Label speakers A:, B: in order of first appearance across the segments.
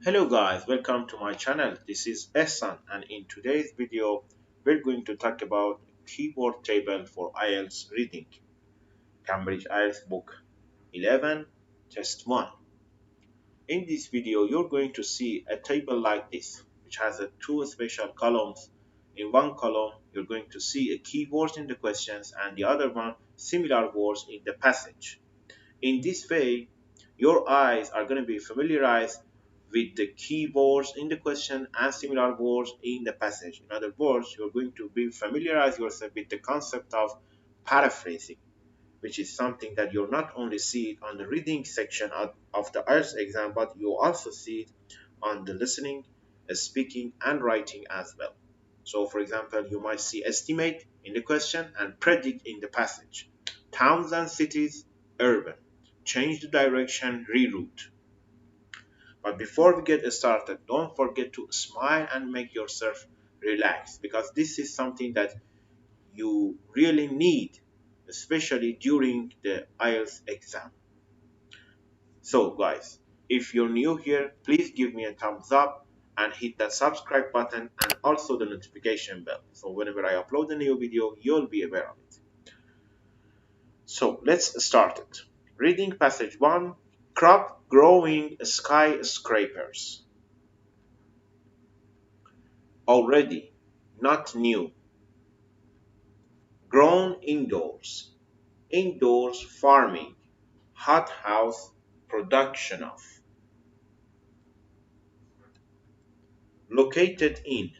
A: Hello guys, welcome to my channel. This is Ehsan and in today's video we're going to talk about keyword table for IELTS reading. Cambridge IELTS book 11 test 1. In this video you're going to see a table like this which has two special columns. In one column you're going to see a keywords in the questions and the other one similar words in the passage. In this way, your eyes are going to be familiarized with the keywords in the question and similar words in the passage. In other words, you're going to be familiarize yourself with the concept of paraphrasing, which is something that you'll not only see it on the reading section of the IELTS exam, but you also see it on the listening, speaking, and writing as well. So, for example, you might see estimate in the question and predict in the passage. Towns and cities, urban. Change the direction, reroute. But before we get started, don't forget to smile and make yourself relax because this is something that you really need, especially during the IELTS exam. So guys, if you're new here, please give me a thumbs up and hit that subscribe button and also the notification bell. So whenever I upload a new video, you'll be aware of it. So let's start it. Reading passage 1. Crop growing skyscrapers. Already, not new. Grown indoors. Indoors farming. Hothouse production of. Located in.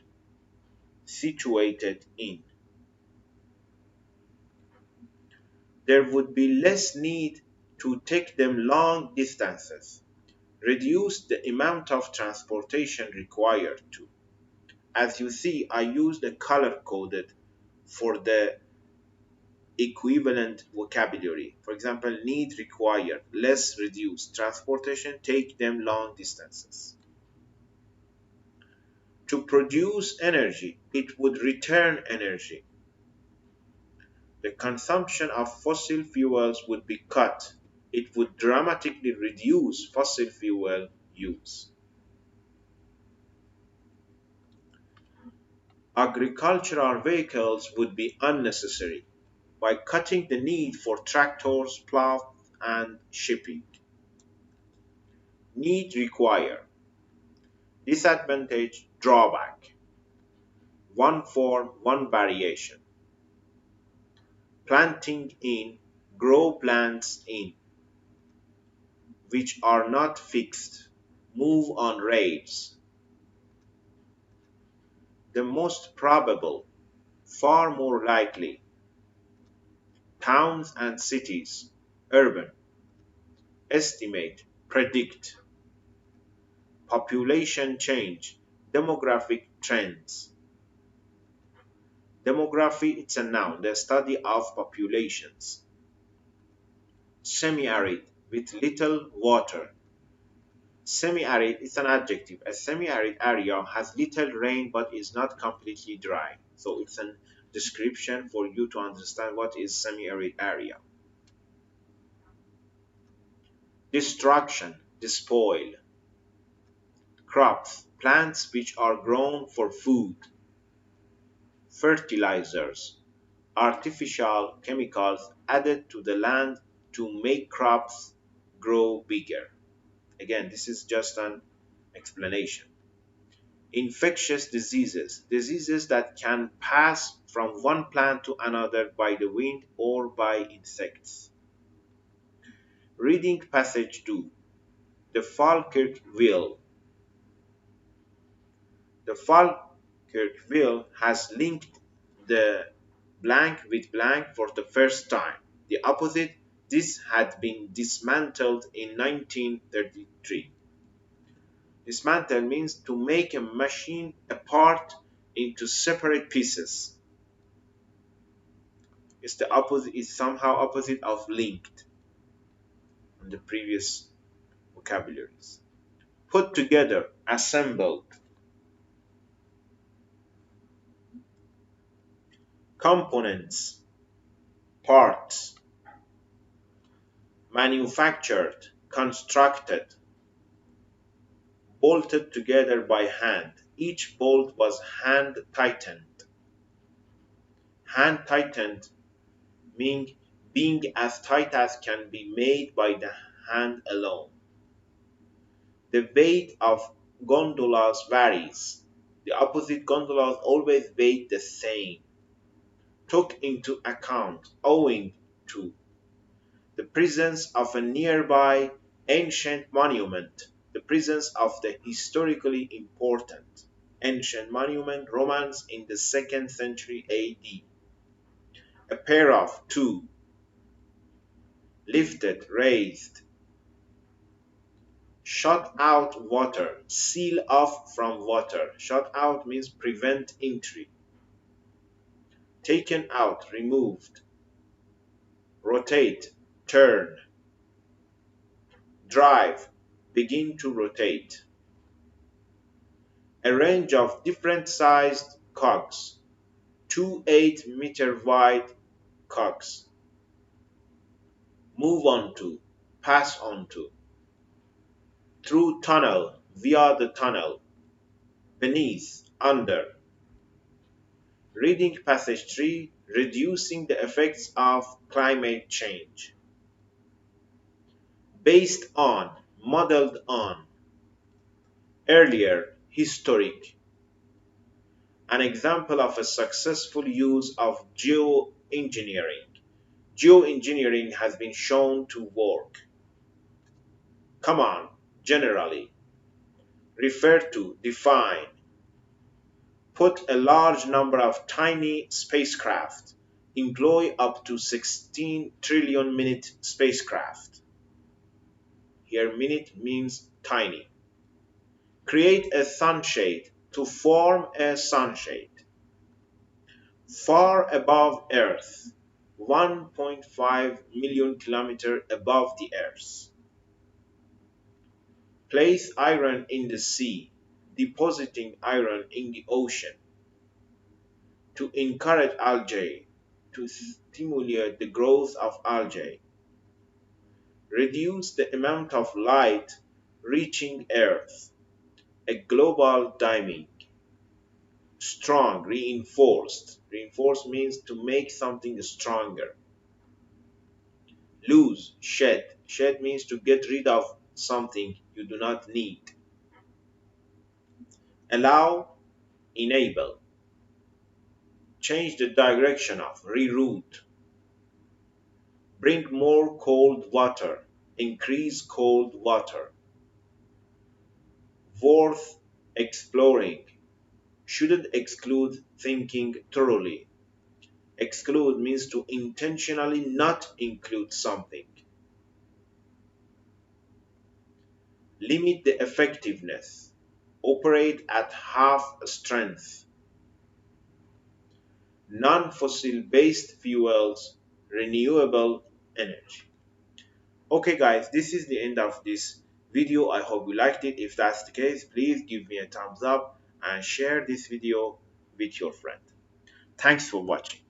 A: Situated in. There would be less need to take them long distances. Reduce the amount of transportation required to. As you see, I used the color coded for the equivalent vocabulary. For example, need, require, less, reduce, transportation, take them long distances. To produce energy, it would return energy. The consumption of fossil fuels would be cut. It would dramatically reduce fossil fuel use. Agricultural vehicles would be unnecessary by cutting the need for tractors, plows, and shipping. Need, require. Disadvantage, drawback. One form, one variation. Planting in, grow plants in, which are not fixed. Move on rails. The most probable, far more likely. Towns and cities, urban. Estimate, predict. Population change, demographic trends. Demography, it's a noun, the study of populations. Semi-arid, with little water. Semi-arid is an adjective. A semi-arid area has little rain but is not completely dry. So it's a description for you to understand what is semi-arid area. Destruction, despoil. Crops, plants which are grown for food. Fertilizers, artificial chemicals added to the land to make crops grow bigger. Again, this is just an explanation. Infectious diseases, diseases that can pass from one plant to another by the wind or by insects. Reading passage 2. The Falkirk Wheel. The Falkirk Wheel has linked the blank with blank for the first time. The opposite, this had been dismantled in 1933. Dismantle means to make a machine apart into separate pieces. It's the opposite, is somehow opposite of linked in the previous vocabularies. Put together, assembled. Components, parts. Manufactured, constructed. bolted together by hand. Each bolt was hand tightened. Hand tightened meaning being as tight as can be made by the hand alone. The weight of gondolas varies. The opposite gondolas always weigh the same, took into account owing to the presence of a nearby ancient monument, the presence of the historically important ancient monument Romans in the 2nd century AD. A pair of two, lifted, raised, shut out water, seal off from water. Shut out means prevent entry. Taken out, removed. Rotate, turn. Drive, begin to rotate. A range of different sized cogs, two 8-meter wide cogs. Move on to, pass on to. Through tunnel, via the tunnel. Beneath, under. Reading passage 3, reducing the effects of climate change. Based on, modeled on. Earlier, historic. An example of a successful use of geoengineering. Geoengineering has been shown to work. Come on, generally. Refer to, define. Put a large number of tiny spacecraft. Employ up to 16 trillion minute spacecraft. Here minute means tiny. Create a sunshade, to form a sunshade. Far above Earth, 1.5 million kilometers above the Earth. Place iron in the sea, depositing iron in the ocean. To encourage algae, to stimulate the growth of algae. Reduce the amount of light reaching Earth. A global dimming. Strong, reinforced. Reinforced means to make something stronger. Lose, shed. Shed means to get rid of something you do not need. Allow, enable. Change the direction of, reroute. Bring more cold water, increase cold water. Worth exploring. Shouldn't exclude thinking thoroughly. Exclude means to intentionally not include something. Limit the effectiveness. Operate at half strength. Non-fossil based fuels, renewable energy. Okay guys, this is the end of this video. I hope you liked it. If that's the case, please give me a thumbs up and share this video with your friend. Thanks for watching.